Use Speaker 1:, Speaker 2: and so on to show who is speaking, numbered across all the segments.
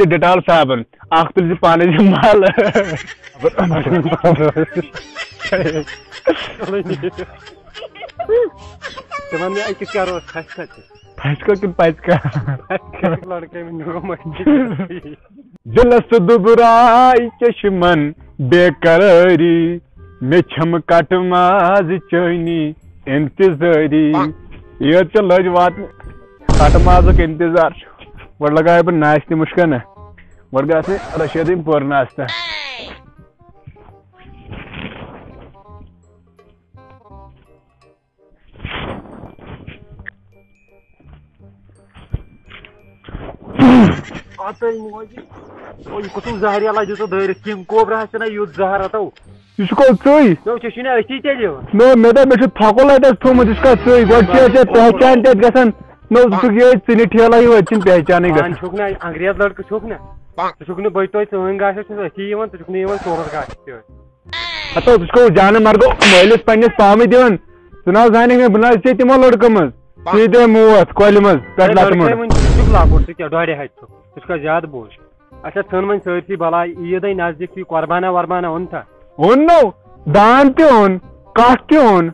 Speaker 1: ڈیٹال صابن اخ تل پانے مال پھسکا کن پچکا دلس دبرائی چشمن بے قراری میں چھم کٹ ماز چینی انتظاری یہ لج وات کٹ مازک انتظار گۄڈٕ لگایہِ بہٕ ناشتہِ مُشکن گۄڈٕ گژھِ رشیٖدٕنۍ پوٚر ناشتہ
Speaker 2: یہ کتم زہریلا دیو دٲرِتھ کِم کوبرا چھنا یُتھ زہر اتو
Speaker 1: یہ گوٚو ژٕے
Speaker 2: نو ژےٚ چھُے نا أسی تیٚلہِ
Speaker 1: نو مےٚ دوٚپ مےٚ چھُ تھکُل اتہِ تھوٚمُت یہِ چھُ ژٕے گۄڈٕ چھِ ژےٚ پہچان تتہِ گژھان نو ژٕ چھُکھ یِہوٚے ژٕنہِ ٹھیلا یوت چھِنہٕ پہچانٕے گژھان
Speaker 2: چھُکھ نا انگریز لڑکہٕ چھُکھ نا ژٕ چھُکھ نہٕ بٔے توتہِ سٲنۍ گاشس چھُس أسی یِوان ژٕ چھُکھ نہٕ یِوان سورس گاشس تہِ
Speaker 1: ہتو ژٕ چھُکھ جانہٕ مرگو مٲلِس پننِس پامٕے دِوان ژٕ نہ حظ زانکھ مےٚ بہٕ نہ حظ ژےٚ تِمو لڑکہٕ منٛز ژٕ دے موت کۄلہِ منٛز پٮ۪ٹھ لٹہٕ
Speaker 2: ژٕ چھُکھ لۄکُٹ ژٕ کیٛاہ ڈۄڈِ ہَتہِ چھُکھ ژٕ چھُکھا زیادٕ بوٚڑ اچھا ژھٕن وۄنۍ سٲرسٕے بلاے عیٖدٕے نزدیٖک چھُے قۄربانا وربانا اوٚن تھا
Speaker 1: اوٚننو دان تہِ اوٚن کٹھ تہِ اوٚن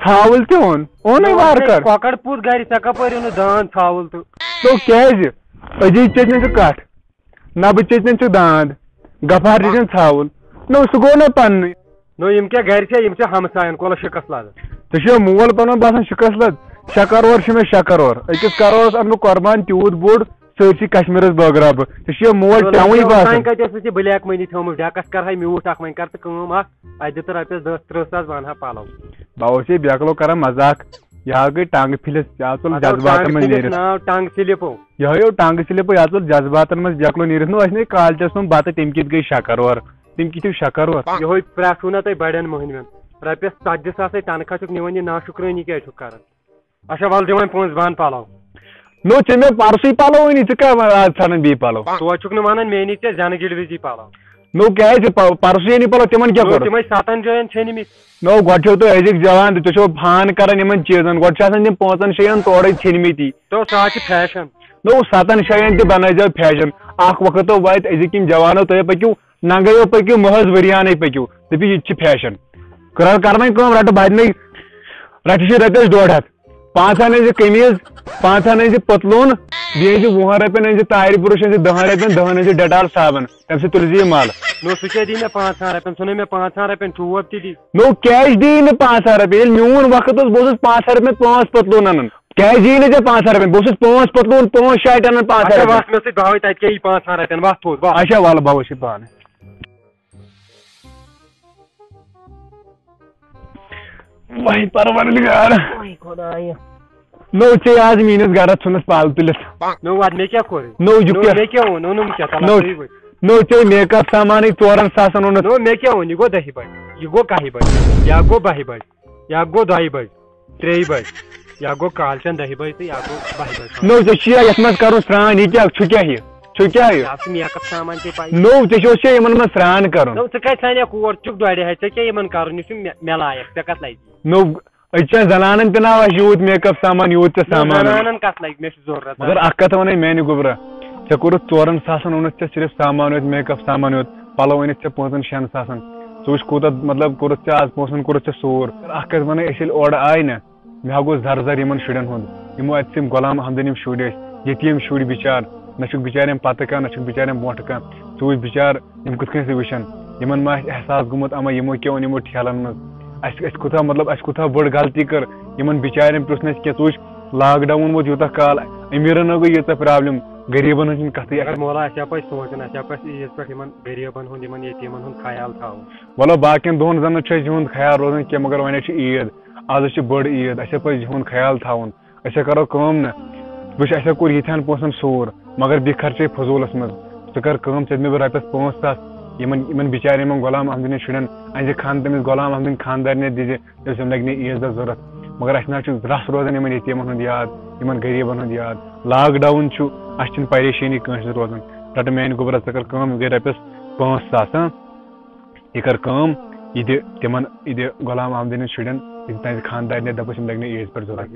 Speaker 1: ژھاوُل تہِ اوٚنُے وارٕ کار
Speaker 2: کۄکر پوٗت گرِ ژےٚ کپٲرۍ اوٚنُتھ داند ژھاوُل تہٕ
Speaker 1: تو کیٛازِ أزی ژٔٹنہِ ژٕ کٹھ نبہٕ ژٔٹنہِ ژٕ داند گفار دِتِن ژھاوُل نو سُہ گوٚو نا پننُے
Speaker 2: نو یِم کیٛاہ گرِ چھا یِم چھا ہمساین کۄلس شِکس لگان
Speaker 1: ژےٚ چھُیا مول پنُن باسان شِکس لد 6 کرور چھُ مےٚ 6 کرور أکِس کرورس انہٕ بہٕ قۄربان تیوٗت بوٚڑ سٲرسٕے کشمیٖرس بٲگراو بہٕ ژےٚ چھُیا مول ٹٮ۪وٕے باسان
Speaker 2: کتہِ ٲسٕے ژےٚ بلیک مٔنی تھٲومٕژ ڈٮ۪کس کرہاے میوٗٹھ اکھ وۄنۍ کر ژٕ کٲم اکھ اَسہِ دِ تہٕ رۄپیس 10-30 ساس بہٕ انہا پلو
Speaker 1: بہٕ اوسے بیکلو کران مزاق یہ گٔے ٹنگہٕ پھِلِس یہ ژول جذباتن منٛز نیٖرِتھ
Speaker 2: ناو ٹنگ سِلپو
Speaker 1: یہے ٹنگہٕ سِلپو یہ ژول جذباتن منٛز بیکلو نیٖرِتھ نہ ٲسۍ نہٕ کالچس سُم بتہٕ تِم کِتھ گٔے 6 کرور تِم کِتھ 6 کرور
Speaker 2: یہوے پرٛٮ۪کھ چھُو نا تۄہہِ بڑٮ۪ن مٔہنوٮ۪ن رۄپیس 40 ساسے تنخواہ چھُکھ نِوان یہِ ناشُکرٲنی کیٛازِ چھُکھ کران اچھا ول دِ وۄنۍ پونٛسہٕ بہٕ انہٕ پلو
Speaker 1: نو ژےٚ مےٚ پرسُے پلو أنی ژٕ کیٛاہ آز ژھانڈان بیٚیہِ پلو
Speaker 2: توتہِ چھُکھ نہٕ ونان مےٚ أنی ژےٚ زٮ۪نہٕ گِڑ وِزی پلو
Speaker 1: نو کیٛازِ پرسُے أنی پلو تِمن کیٛاہ کوٚر
Speaker 2: تِمے 7 جاین ژھیٚنمٕتۍ
Speaker 1: نو گۄڈٕ چھِو تُہۍ أزِکۍ جوان تُہۍ چھِو فان کران یِمن چیٖزن گۄڈٕ چھِ آسان تِم 5-6 تورے ژھیٚنمٕتی
Speaker 2: تو سُہ حظ چھُ فیشن
Speaker 1: نو 7-6 تہِ بنٲیزیو فیشن اکھ وقت واتہِ أزِکۍ یِم جوانو تُہۍ پٔکِو ننگے پٔکِو محض ؤرۍیانٕے پٔکِو دٔپِو یہِ تہِ چھِ فیشن کر وۄنۍ کٲم رٹہٕ بدنٕے رٹہِ چھِ رۄپیس 150 5 أنۍ زِ قمیٖض 5 أنۍ زِ پتلوٗن بیٚیہِ أنۍ زِ 20 رۄپین أنۍ زِ تارِ برُش أنۍ زِ 10 رۄپین 10 أنۍ زِ ڈیٹال صابن تمہِ سۭتۍ تُلۍ زِ یہِ مل
Speaker 2: نو سُہ کیٛاہ دی مےٚ 500 رۄپین ژھٕنُے مےٚ 500 رۄپین چوب تہِ دی
Speaker 1: نو کیٛازِ دِی نہٕ 500 رۄپیہِ ییٚلہِ میون وقت اوس بہٕ اوسُس 500 رۄپین 5 پتلوٗن انان کیٛازِ دِی نہٕ ژےٚ 500 رۄپین بہٕ اوسُس 5 پتلوٗن 5 شارٹ انان 500 رۄپین
Speaker 2: وَتھ مےٚ سۭتۍ بہوے تتہِ کیٛاہ یی 500 رۄپین وَتھ تھوٚد
Speaker 1: اچھا ولہٕ بہٕ وٕچھِ پانہٕ وای پروردگار نو ژےٚ آز میٲنِس گرس ژھُنس پل تُلِتھ
Speaker 2: نو وَد مےٚ کیٛاہ کوٚر
Speaker 1: نو
Speaker 2: مےٚ کیٛاہ اوٚن اوٚنُم کیٛاہ
Speaker 1: نو ژےٚ میک اپ سامانٕے 4 ساسن اوٚنُتھ
Speaker 2: نو مےٚ کیٛاہ اوٚن یہِ گوٚو 10 بجہِ یہِ گوٚو 1 بجہِ یا گوٚو 12 بجہِ یا گوٚو 2 بجہِ 3 بجہِ یا گوٚو کالچن 10 بجہِ تہٕ یا گوٚو 12 بجہِ
Speaker 1: نو ژےٚ چھُیا یتھ منٛز کرُن سرٛان یہِ کیٛاہ چھُ کیٛاہ یہِ چھُ کیٛاہ یہِ
Speaker 2: میک اپ سامان ژےٚ پاے
Speaker 1: نو ژےٚ چھُیا یِمن منٛز سرٛان کرُن
Speaker 2: نو ژٕ کتہِ سانیا کور ژٕ چھُکھ 2 ہتھ ژےٚ کیٛاہ یِمن کرُن یہِ چھُ مےٚ لایق ژےٚ کتھ لگہِ
Speaker 1: نو أزچٮ۪ن زنانن تہِ نہ آسہِ یوٗت میک اپ سامان یوٗت ژےٚ سامان
Speaker 2: زنانن کتھ لگہِ مےٚ چھُ ضروٗرت
Speaker 1: مگر اکھ کتھ ونے میانہِ گوٚبرا ژےٚ کوٚرُتھ 4 ساسن اوٚنُتھ ژےٚ صرف سامان یوت میک اپ سامان یوت پلو أنِتھ ژےٚ 5-6 ساسن ژٕ وٕچھ کوٗتاہ مطلب کوٚرُتھ ژےٚ آز پونٛسن کوٚرُتھ ژےٚ سور اکھ کتھ ونے أسۍ ییٚلہِ اورٕ آے نا مےٚ ہا گوٚو زر یِمن شُرٮ۪ن ہُنٛد یِمو اتہِ یِم غلام احمدٕنۍ یِم شُرۍ ٲسۍ یتیٖم شُرۍ بِچار نہ چھُکھ بِچارٮ۪ن پتہٕ کانٛہہ نہ چھُکھ بِچارٮ۪ن برونٛٹھٕ کانٛہہ ژٕ وٕچھ بِچار یِم کِتھ کٔنۍ ژٕ وٕچھان یِمن ما آسہِ احساس گوٚمُت اما یِمو کیٛاہ اوٚن یِمو ٹھیلن منٛز اَسہِ کوٗتاہ مطلب اَسہِ کوٗتاہ بٔڑ غلطی کٔر یِمن بِچارٮ۪ن پرٛژھ نہٕ اَسہِ کینٛہہ ژٕ وٕچھ لاک ڈاوُن ووت یوٗتاہ کال امیٖرن گٔے ییٖژاہ پرابلِم غریٖبن ہٕنٛز چھنہٕ کتھٕے
Speaker 2: مولا اَسہِ ہا پَزِ سونٛچُن اَسہِ ہا پَزِ عیٖذ پٮ۪ٹھ یِمن غریٖبن ہُنٛد یِمن یتیٖمن ہُنٛد خیال تھاوُن
Speaker 1: وَلو باقین دۄہن زن چھُ اَسہِ یِہُنٛد خیال روزان کینٛہہ مگر وۄنۍ حظ چھِ عیٖد آز حظ چھِ بٔڑ عیٖد اَسہِ پَزِ یِہُنٛد خیال تھاوُن أسۍ ہا کرو کٲم نہ وٕچھ اَسہِ ہا کوٚر ییٖتہن پونٛسن سوٗر مگر بیٚیہِ خرچے فضوٗلس منٛز ژٕ کر کٲم ژٕ دِ مےٚ بہٕ رۄپیس 5 ساس یِمن بِچارٮ۪ن یِمن غلام احمدٕنۍ شُرٮ۪ن أنۍ زِ تٔمِس غلام احمدٕنۍ خاندارنہِ دِزِ ییٚلہِ سُہ لگہِ نہٕ عیٖذ دۄہ ضوٚرتھ مگر اَسہِ نہ حظ چھُ رَس روزان یِمن یتیٖمن ہُنٛد یاد یِمن غریٖبن ہُنٛد یاد لاک ڈاوُن چھُ اَسہِ چھِنہٕ پریشٲنی کٲنٛسہِ روزان رٹہٕ میانہِ گوٚبرا ژٕ کر کٲم یہِ گٔے رۄپیس 5 ساس یہِ کر کٲم یہِ دِ تِمن یہِ دِ غلام احمدٕنۍ شُرٮ۪ن یِم تُہنٛزِ خاندارنہِ دَپُس یِم لگہِ نہٕ عیٖذ پٮ۪ٹھ ضوٚرتھ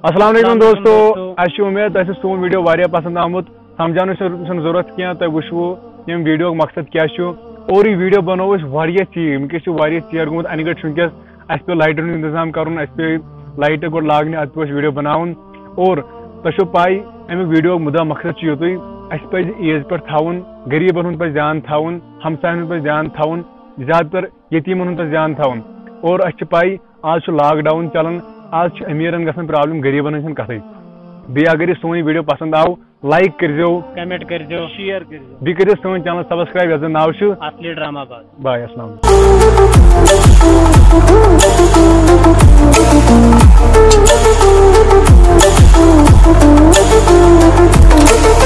Speaker 1: السلام علیکم دوستو اَسہِ چھِ اُمید تۄہہِ چھُ سون ویٖڈیو واریاہ پسنٛد آمُت سمجھانے ضرورت کی تھی وچو یم ویڈیو مقصد کیا اور یہ ویڈیو بنو واریاہ چیز ونکس واریاہ ژیر گومت انہ گٹ ونکس اس پہ لائٹن انتظام کرن اس پہ لائٹ گوڑ لاگنہ اد پہ ویڈیو بناون اور تہ پائی امی ویڈیو مدہ مقصد یوتے اس پہ عیز پہ تھاون غریبن ہند پہ دھیان تھاون ہمساین ہند پہ دھیان تھاون زیادہ تر یتیمن ہند پہ دھیان تھاون اور اس پائی آج لاک ڈاؤن چلان آج امیرن گژھان پرابلم غریبن ہند کتھے بیٚیہِ اگر یہ سون ویڈیو پسند آو لائک کرزو
Speaker 2: کمنٹ کرزو شیئر کرزو
Speaker 1: بیٚیہِ کٔرِو سون چینل سبسکرائب یتھ زن ناو چھُ
Speaker 2: اصلی ڈرامہ باز
Speaker 1: باے السلام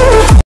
Speaker 1: علیکم